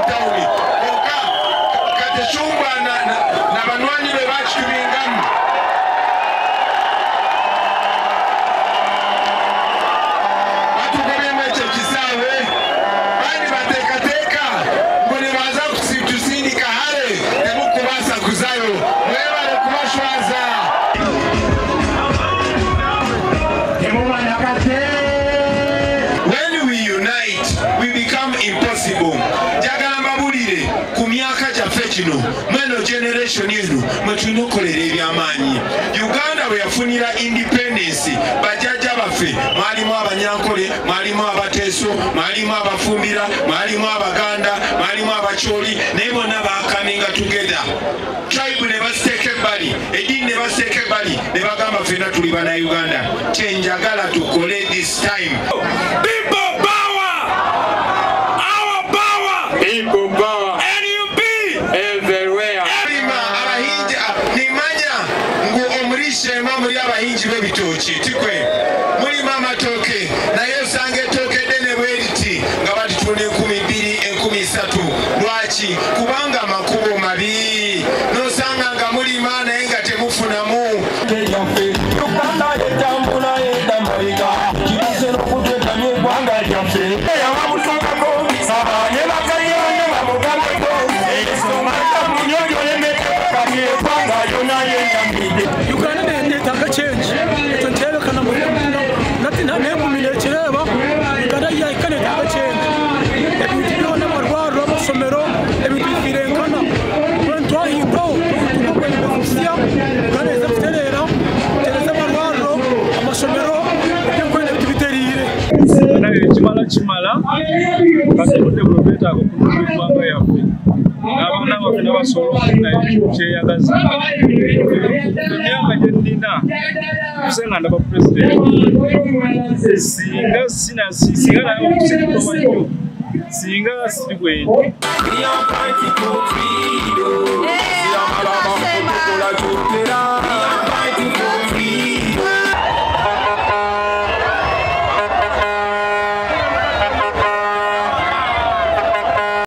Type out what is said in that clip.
tauni kati chumba na banwanyi be bachibingamu batugobye mweche kisawe bani batekateka ngoni baza kusindika hale temukubasa kuzayo mwebale kubashwaza when we unite we become impossible jagamba bulire ku myaka gyaffe kino mweno generation yenu mwetulinokolera ebyamanyi Uganda bwe yafunira independence bajjajja baffe mwalimu abanyankole mwalimu abateeso mwalimu abafumbira mwalimu abaganda mwalimu abacholi naye bonna bakaminga together tribe ne basiteeka ebbali eddiini ne basiteeka ebbali ne bagamba ffenna tuli bana Uganda kyenjagala tukole this time. People power! Our power! People power! NUP! Everywhere! Abahinji nimanya ngu omurishe muri abahinji b'ebitooki tikwe mulima amatooke naye osanga ettooke ddene bweriti nga batitunda 12,000 13,000 lwaki kubanga amakubo mabi nosanga nga mulima naye nga temufunamu Chimala kasi tudde profeta ko kwanga yaffe n'abaana baffe n'abasolo na kyeyagaza emyaka gye nnina kusenga ndaba president singa naye okusekitoba nnyo singa siri bwendi Your party go free,